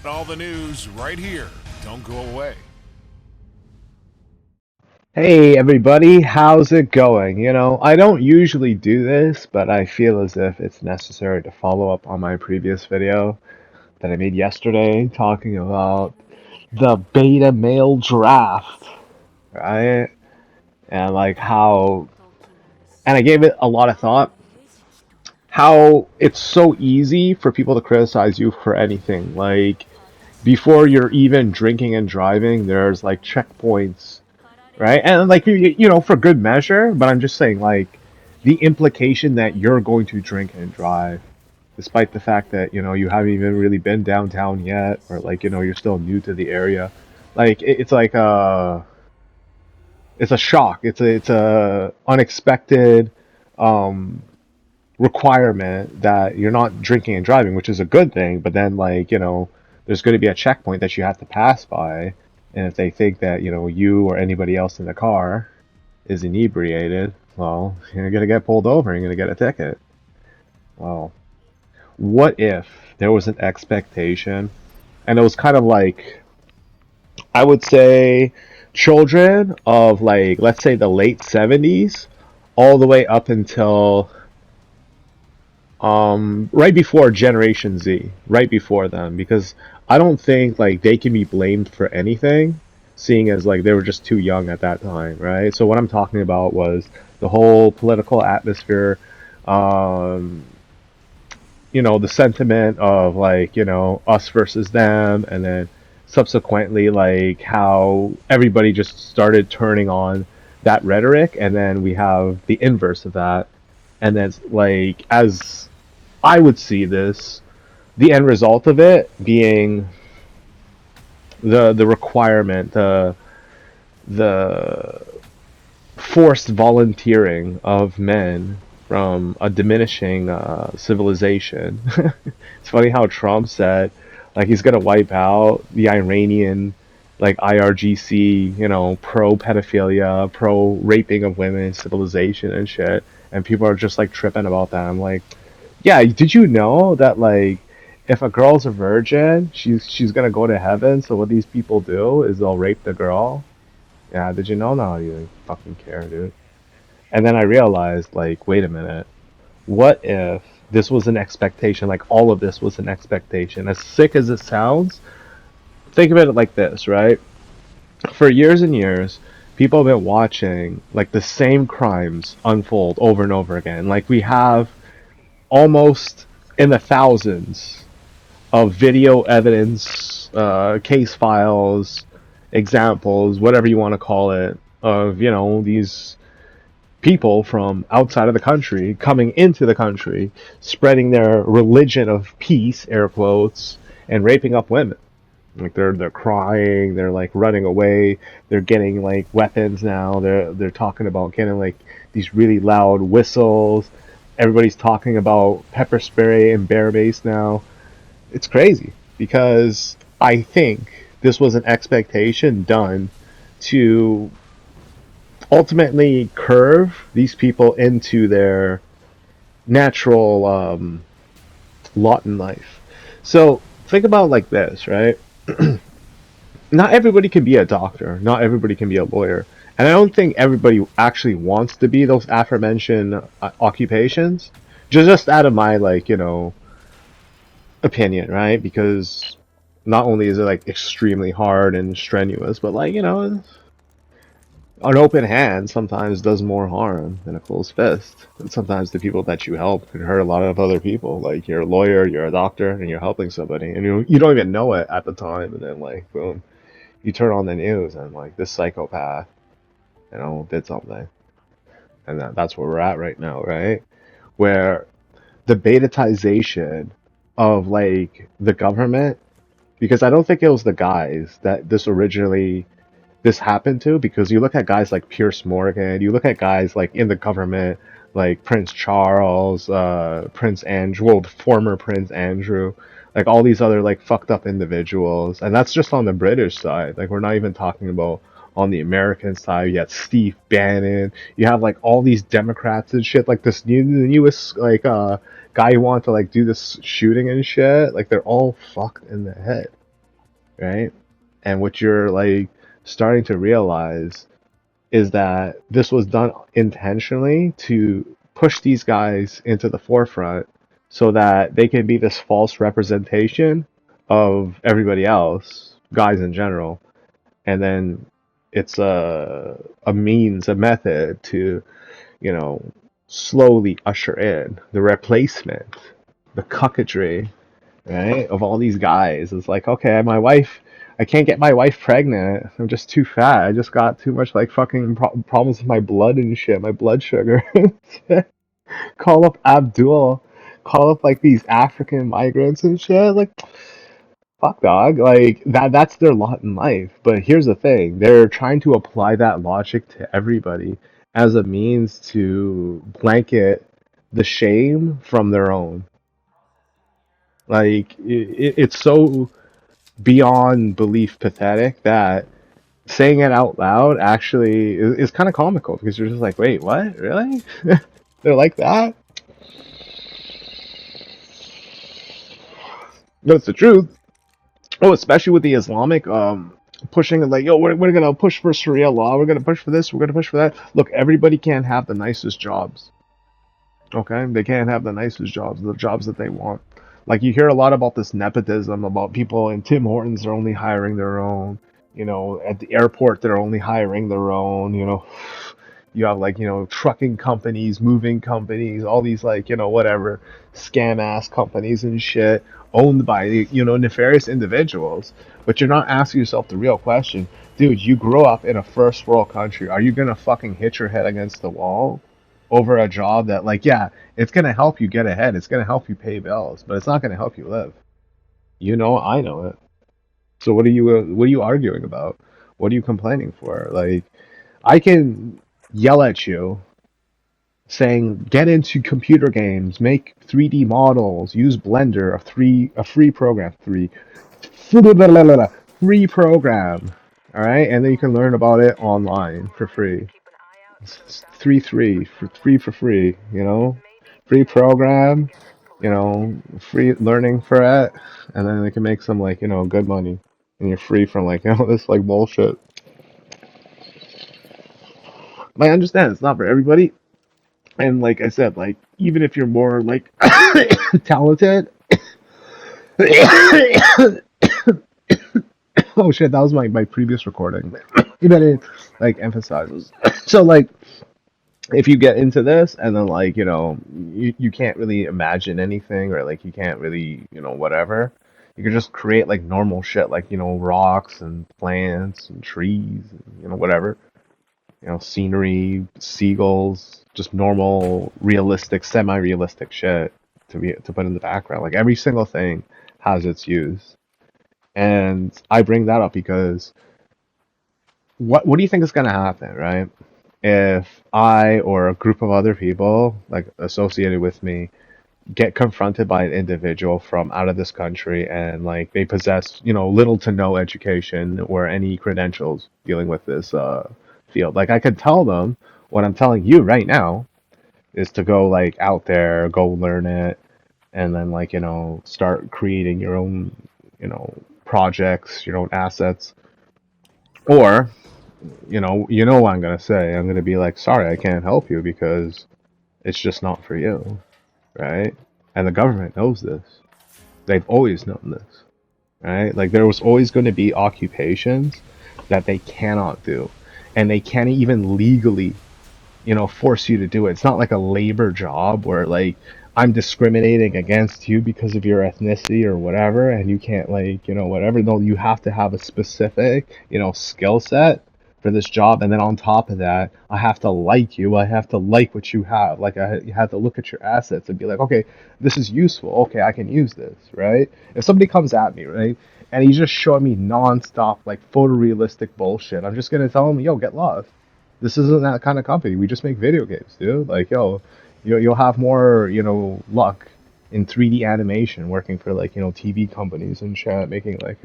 All the news right here. Don't go away. Hey everybody, how's it going? I don't usually do this, but I feel as if it's necessary to follow up on my previous video that I made yesterday talking about the beta male draft, right? And like how, and I gave it a lot of thought, how it's so easy for people to criticize you for anything. Like, before you're even drinking and driving, there's like checkpoints, right? And like for good measure, but I'm just saying like the implication that you're going to drink and drive, despite the fact that you haven't even really been downtown yet, or like you're still new to the area, like it's like it's a shock. It's a unexpected um requirement that you're not drinking and driving, which is a good thing. But then like there's going to be a checkpoint that you have to pass by, and if they think that you or anybody else in the car is inebriated, well, you're gonna get pulled over. You're gonna get a ticket. Well, what if there was an expectation, and it was kind of like, I would say, children of like, let's say the late 70s, all the way up until right before Generation Z, right before them, because I don't think like they can be blamed for anything, seeing as like they were just too young at that time, right? So what I'm talking about was the whole political atmosphere, um, the sentiment of like, us versus them, and then subsequently like how everybody just started turning on that rhetoric, and then we have the inverse of that, and then like, as I would see this, the end result of it being the requirement, the forced volunteering of men from a diminishing civilization. It's funny how Trump said like he's gonna wipe out the Iranian like IRGC, pro pedophilia, pro raping of women civilization and shit, and people are just like tripping about that. I'm like, yeah, did you know that like if a girl's a virgin, she's gonna go to heaven? So what these people do is they'll rape the girl. Yeah, did you know? No, you didn't fucking care, dude. And then I realized, like, wait a minute. What if this was an expectation? Like all of this was an expectation. As sick as it sounds, think of it like this, right? For years and years, people have been watching like the same crimes unfold over and over again. Like we have almost in the thousands of video evidence, case files, examples, whatever you want to call it, of these people from outside of the country coming into the country, spreading their religion of peace, air quotes, and raping up women. Like they're crying, they're like running away, they're getting like weapons now. They're talking about getting like these really loud whistles. Everybody's talking about pepper spray and bear base now. It's crazy because I think this was an expectation done to ultimately curve these people into their natural lot in life. So think about like this, right? Not everybody can be a doctor. Not everybody can be a lawyer. And I don't think everybody actually wants to be those aforementioned occupations. Just out of my like, opinion, right? Because not only is it like extremely hard and strenuous, but like, an open hand sometimes does more harm than a closed fist. And sometimes the people that you help can hurt a lot of other people. Like you're a lawyer, you're a doctor, and you're helping somebody, and you don't even know it at the time, and then like boom, you turn on the news and like this psychopath, did something, and that's where we're at right now, right? Where the betatization of like the government, because I don't think it was the guys that this happened to, because you look at guys like Pierce Morgan, you look at guys like in the government, like Prince Charles, Prince Andrew, well, the former Prince Andrew, like all these other like fucked up individuals, and that's just on the British side. Like we're not even talking about on the American side. You got Steve Bannon. You have like all these Democrats and shit. Like this the newest like guy who wanted to like do this shooting and shit. Like they're all fucked in the head. right? And what you're like starting to realize is that this was done intentionally to push these guys into the forefront so that they can be this false representation of everybody else, guys in general. And then it's a means, a method to, you know, slowly usher in the replacement, the cucketry, right, of all these guys. It's like, okay, my wife, I can't get my wife pregnant. I'm just too fat. I just got too much like fucking problems with my blood and shit, my blood sugar. Call up Abdul, call up like these African migrants and shit. Like, fuck, dog. Like that's their lot in life. But here's the thing: they're trying to apply that logic to everybody as a means to blanket the shame from their own. Like it's so beyond belief pathetic that saying it out loud actually is kind of comical because you're just like, wait, what? Really? They're like that? No, it's the truth. Oh, especially with the Islamic pushing like, yo, we're gonna push for Sharia law. We're gonna push for this. We're gonna push for that. Look, everybody can't have the nicest jobs. Okay, they can't have the nicest jobs, the jobs that they want. Like you hear a lot about this nepotism, about people in Tim Hortons are only hiring their own. You know, at the airport they're only hiring their own. You know, you have like trucking companies, moving companies, all these like whatever scam ass companies and shit owned by nefarious individuals. But you're not asking yourself the real question, dude. You grew up in a first world country. Are you gonna fucking hit your head against the wall over a job that, like, yeah, it's gonna help you get ahead, it's gonna help you pay bills, but it's not gonna help you live? I know it. So what are you arguing about? What are you complaining for? Like, I can yell at you saying get into computer games, make 3D models, use Blender, a free program, free program. All right, and then you can learn about it online for free. It's 3 for free, free program, free learning for it, and then they can make some like good money, and you're free from like this like bullshit. But I understand it's not for everybody, and like I said, like even if you're more like talented, oh shit, that was my previous recording. You better like emphasize. So like if you get into this and then like you can't really imagine anything, or like you can't really whatever, you can just create like normal shit like rocks and plants and trees and whatever, scenery, seagulls, just normal realistic, semi-realistic shit to put in the background. Like every single thing has its use. And I bring that up because what do you think is going to happen, right? If I or a group of other people like associated with me get confronted by an individual from out of this country and like they possess, little to no education or any credentials dealing with this field. Like I could tell them what I'm telling you right now is to go like out there, go learn it, and then like, start creating your own, projects, your own assets. Or what I'm gonna say. I'm gonna be like, sorry, I can't help you because it's just not for you, right? And the government knows this. They've always known this, right? Like there was always going to be occupations that they cannot do, and they can't even legally, force you to do it. It's not like a labor job where like I'm discriminating against you because of your ethnicity or whatever, and you can't like, whatever. No, you have to have a specific, skill set for this job, and then on top of that, I have to like you. I have to like what you have. Like you have to look at your assets and be like, okay, this is useful. Okay, I can use this, right? If somebody comes at me, right, and he's just showing me nonstop like photorealistic bullshit, I'm just gonna tell him, yo, get lost. This isn't that kind of company. We just make video games, dude. Like, yo, you'll have more, luck in 3D animation working for like, TV companies and shit, making like,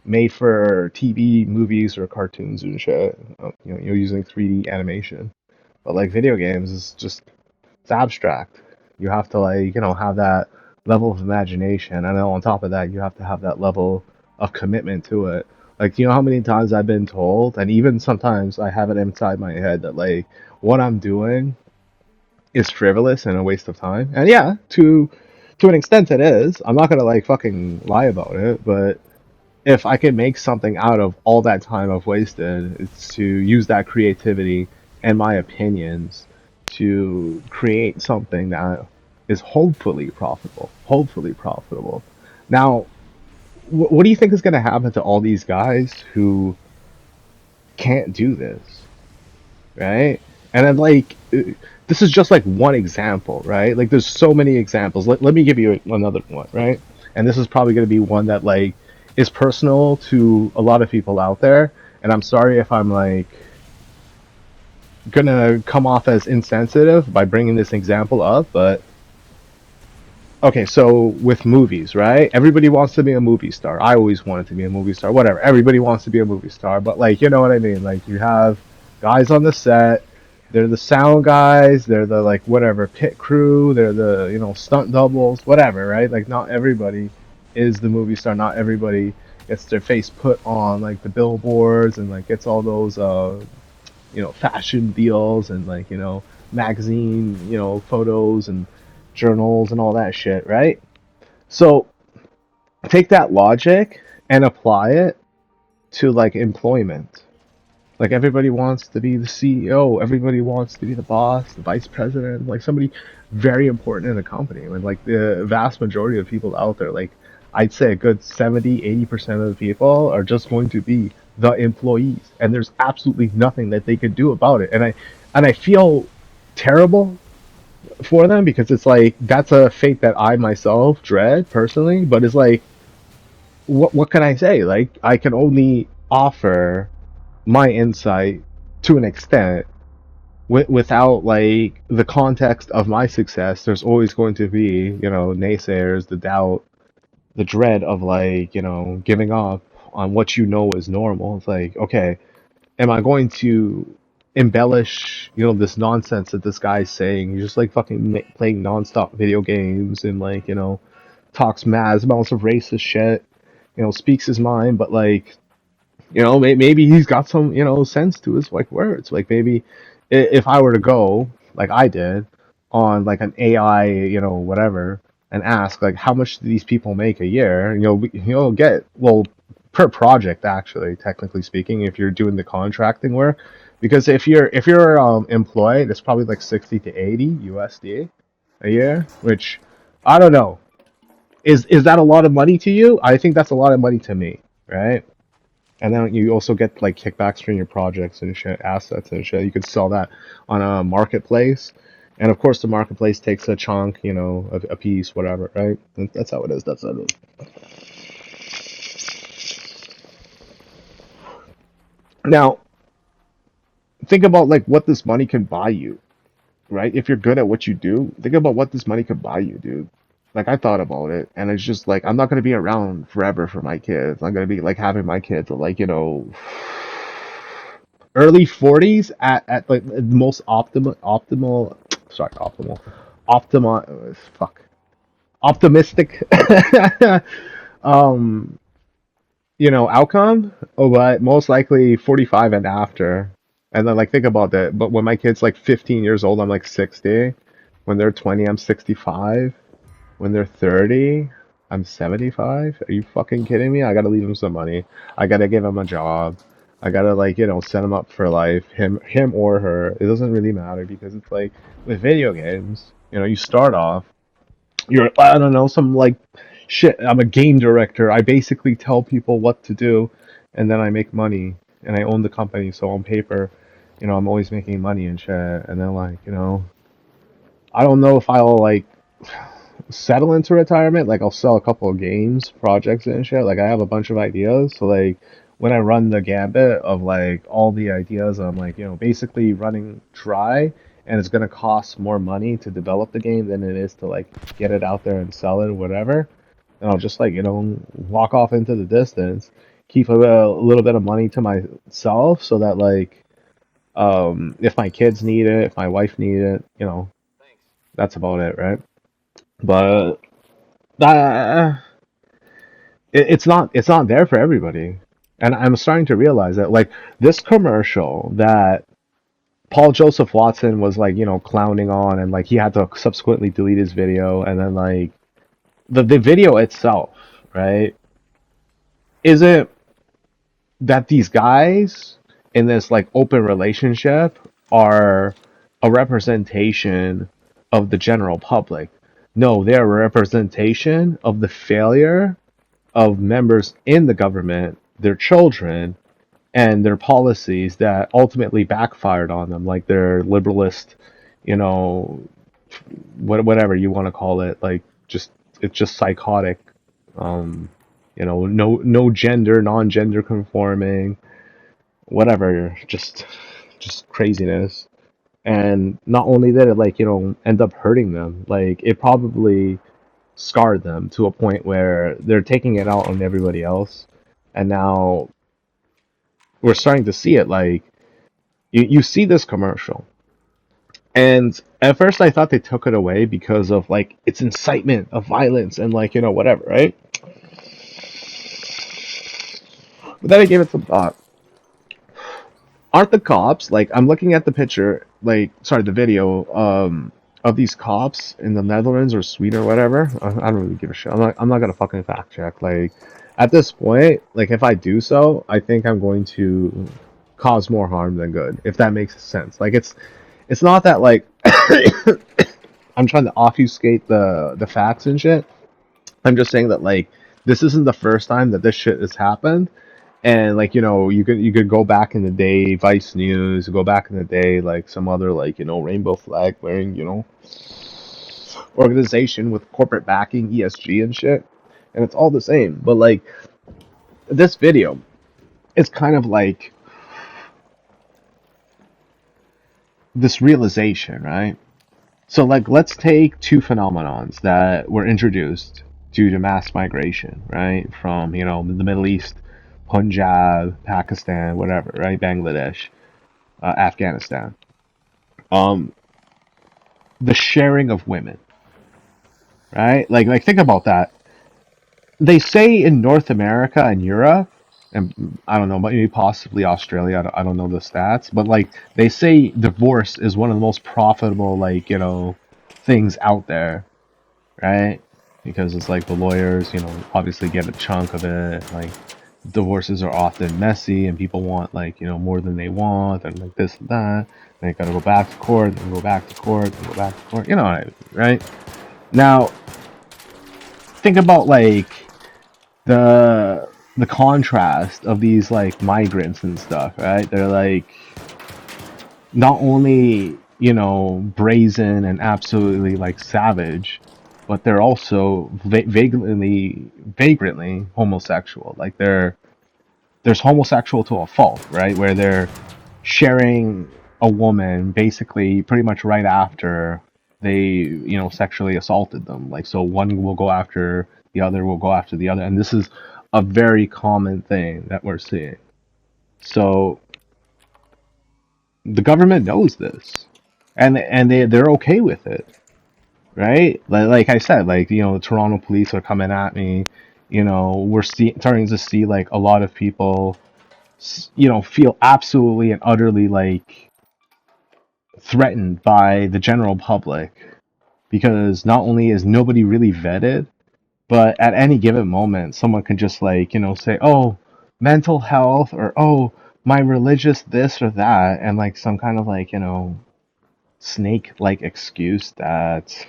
made for TV movies or cartoons and shit. You're using 3D animation. But like video games is just it's abstract. You have to like, have that level of imagination, and then on top of that, you have to have that level of commitment to it. Like, you know how many times I've been told, and even sometimes I have it inside my head that like what I'm doing is frivolous and a waste of time. And yeah, to an extent it is. I'm not gonna like fucking lie about it, but if I can make something out of all that time I've wasted, it's to use that creativity and my opinions to create something that is hopefully profitable. Hopefully profitable. Now, what do you think is going to happen to all these guys who can't do this, right? And then, like, this is just like one example, right? Like, there's so many examples. Let me give you another one, right? And this is probably going to be one that, like, is personal to a lot of people out there. And I'm sorry if I'm, like, gonna come off as insensitive by bringing this example up, but okay, so with movies, right? Everybody wants to be a movie star. I always wanted to be a movie star, whatever. Everybody wants to be a movie star, but like, you know what I mean? Like, you have guys on the set, they're the sound guys, they're the like whatever pit crew, they're the, you know, stunt doubles, whatever, right? Like, not everybody is the movie star. Not everybody gets their face put on like the billboards and like gets all those you know, fashion deals and like, you know, magazine, you know, photos and journals and all that shit, right? So take that logic and apply it to like employment. Like everybody wants to be the CEO, everybody wants to be the boss, the vice president, like somebody very important in the company. And like the vast majority of people out there, like I'd say a good 70, 80% of the people are just going to be the employees. And there's absolutely nothing that they could do about it. And I feel terrible for them because it's like that's a fate that I myself dread personally, but it's like what can I say? Like I can only offer my insight to an extent without like the context of my success. There's always going to be, you know, naysayers, the doubt, the dread of like, you know, giving up on what you know is normal. It's like, okay, am I going to embellish, you know, this nonsense that this guy's saying? He's just like fucking playing nonstop video games and like, you know, talks mass amounts of racist shit, you know, speaks his mind, but like, you know, maybe he's got some, you know, sense to his like words. Like maybe if I were to go like I did on like an AI, you know, whatever, and ask like how much do these people make a year, you'll get well per project actually, technically speaking, if you're doing the contracting work, because if you're employed, it's probably like 60 to 80 USD a year, which I don't know. Is that a lot of money to you? I think that's a lot of money to me, right? And then you also get like kickbacks from your projects and shit, assets and shit. You could sell that on a marketplace. And of course, the marketplace takes a chunk, you know, a piece, whatever, right? That's how it is. That's how it is. Now, think about like what this money can buy you, right? If you're good at what you do, think about what this money could buy you, dude. Like I thought about it, and it's just like I'm not gonna be around forever for my kids. I'm gonna be like having my kids at like, you know, early 40s at like the most optimal sorry optimal fuck optimistic um you know outcome, but most likely 45 and after. And then like think about that, but when my kid's like 15 years old I'm like 60, when they're 20 I'm 65, when they're 30 I'm 75. Are you fucking kidding me? I gotta leave him some money. I gotta give him a job. I gotta like, you know, set him up for life. Him or her. It doesn't really matter because it's like with video games, you know, you start off, you're I don't know, some like shit, I'm a game director. I basically tell people what to do and then I make money and I own the company, so on paper, you know, I'm always making money and shit. And then like, you know, I don't know if I'll like settle into retirement. Like I'll sell a couple of games, projects and shit. Like I have a bunch of ideas. So like when I run the gambit of like all the ideas, I'm like, you know, basically running dry, and it's gonna cost more money to develop the game than it is to like get it out there and sell it or whatever. And I'll just like, you know, walk off into the distance, keep a little bit of money to myself so that like if my kids need it, if my wife need it, you know, that's about it, right? But uh, it's not there for everybody. And I'm starting to realize that like this commercial that Paul Joseph Watson was like, clowning on, and like he had to subsequently delete his video, and then like the video itself, right? Isn't that these guys in this like open relationship are a representation of the general public. No, they're a representation of the failure of members in the government, their children, and their policies that ultimately backfired on them, like their liberalist, you know, whatever you want to call it, like just it's just psychotic. Um, no gender, non-gender conforming, whatever, just craziness. And not only did it like end up hurting them, like it probably scarred them to a point where they're taking it out on everybody else. And now we're starting to see it. Like you see this commercial, and at first I thought they took it away because of like its incitement of violence and like whatever, right? But then I gave it some thought. Aren't the cops like I'm looking at the picture, like sorry, the video of these cops in the Netherlands or Sweden or whatever? I don't really give a shit. I'm not gonna fucking fact check. Like at this point, like if I do so, I think I'm going to cause more harm than good, if that makes sense. Like it's not that like I'm trying to obfuscate the facts and shit. I'm just saying that like this isn't the first time that this shit has happened. And like you could go back in the day, Vice News, go back in the day, like some other like rainbow flag wearing organization with corporate backing, ESG and shit, and it's all the same. But like this video is kind of like this realization, right? So like let's take two phenomenons that were introduced due to mass migration, right, from the Middle East, Punjab, Pakistan, whatever, right, Bangladesh, Afghanistan. Um, the sharing of women, right? Like think about that. They say in North America and Europe, and I don't know, maybe possibly Australia. I don't know the stats, but like they say divorce is one of the most profitable like things out there, right? Because it's like the lawyers, obviously get a chunk of it. Like divorces are often messy, and people want like more than they want, and like this and that. They gotta go back to court, and go back to court, and go back to court. You know what I mean, right? Now, think about like the contrast of these like migrants and stuff, right? They're like not only brazen and absolutely like savage, but they're also vagrantly homosexual. Like there's homosexual to a fault, right? Where they're sharing a woman basically pretty much right after they sexually assaulted them. Like so one will go after the other, will go after the other, and this is a very common thing that we're seeing. So the government knows this, and they're okay with it, right? Like I said, like the Toronto police are coming at me. We're starting to see like a lot of people, feel absolutely and utterly like threatened by the general public because not only is nobody really vetted, but at any given moment, someone can just like say, "Oh, mental health," or "Oh, my religious this or that," and like some kind of like snake like excuse that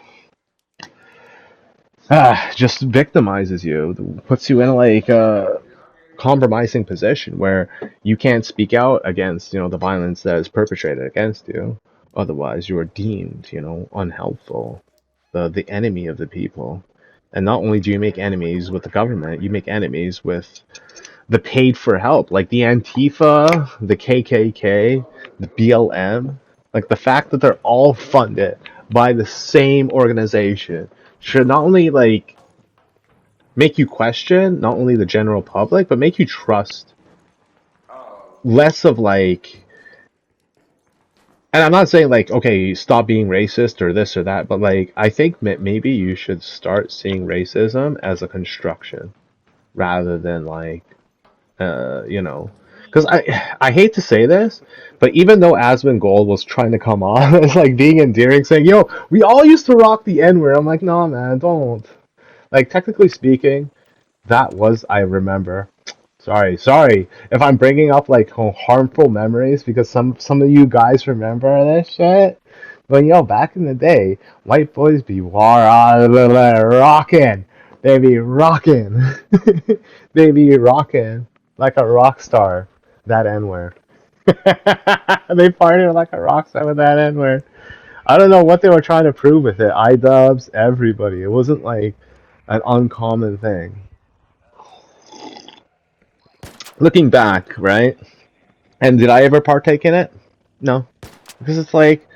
just victimizes you, puts you in like a compromising position where you can't speak out against the violence that is perpetrated against you. Otherwise, you are deemed unhelpful, the enemy of the people. And not only do you make enemies with the government, you make enemies with the paid for help, like the Antifa, the KKK, the BLM. Like the fact that they're all funded by the same organization should not only like make you question not only the general public, but make you trust less of like. And I'm not saying like, okay, stop being racist or this or that, but like I think maybe you should start seeing racism as a construction. rather than like, you know, because I hate to say this, but even though Asmongold was trying to come on as like being endearing, saying, "Yo, we all used to rock the N word," I'm like, "No, man, don't." Like technically speaking, that was I remember. Sorry if I'm bringing up like harmful memories because some of you guys remember this shit. But yo, back in the day, white boys be rocking. They be rocking. They be rocking like a rock star. That N word. They partied like a rock star with that N word. I don't know what they were trying to prove with it. iDubbbz, everybody. It wasn't like an uncommon thing. Looking back, right? And did I ever partake in it? No. Because it's like,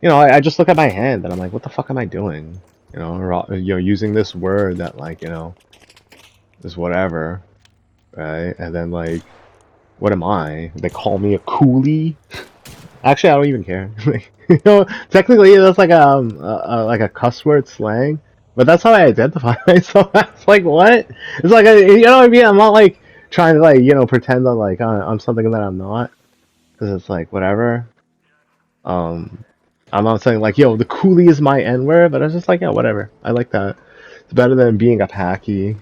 I just look at my hand and I'm like, what the fuck am I doing? Using this word that like, is whatever, right? And then like, what am I? They call me a coolie. Actually, I don't even care. Technically, that's like a cuss word slang, but that's how I identify myself. That's like what? It's like you know what I mean? I'm not like trying to like pretend I'm like I'm something that I'm not, because it's like whatever. Um, I'm not saying like yo the coolie is my N word, but I was just like yeah whatever. I like that. It's better than being a packy.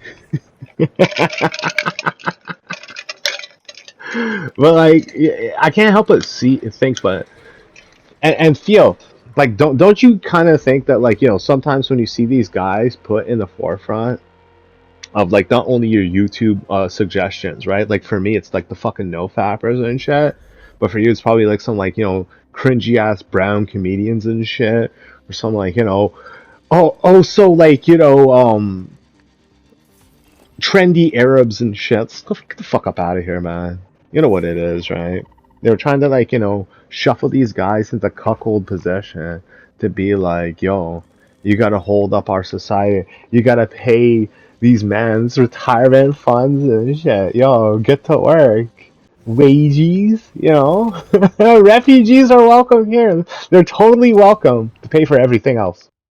But like I can't help but see think, but and Theo, like don't you kind of think that like sometimes when you see these guys put in the forefront of like not only your YouTube suggestions, right? Like for me, it's like the fucking no fappers and shit, but for you, it's probably like some like cringy ass brown comedians and shit, or some like so like trendy Arabs and shit. Let's go get the fuck up out of here, man. You know what it is, right? They were trying to like, shuffle these guys into cuckold position to be like, yo, you gotta hold up our society. You gotta pay these men's retirement funds and shit. Yo, get to work. Wages, refugees are welcome here. They're totally welcome to pay for everything else.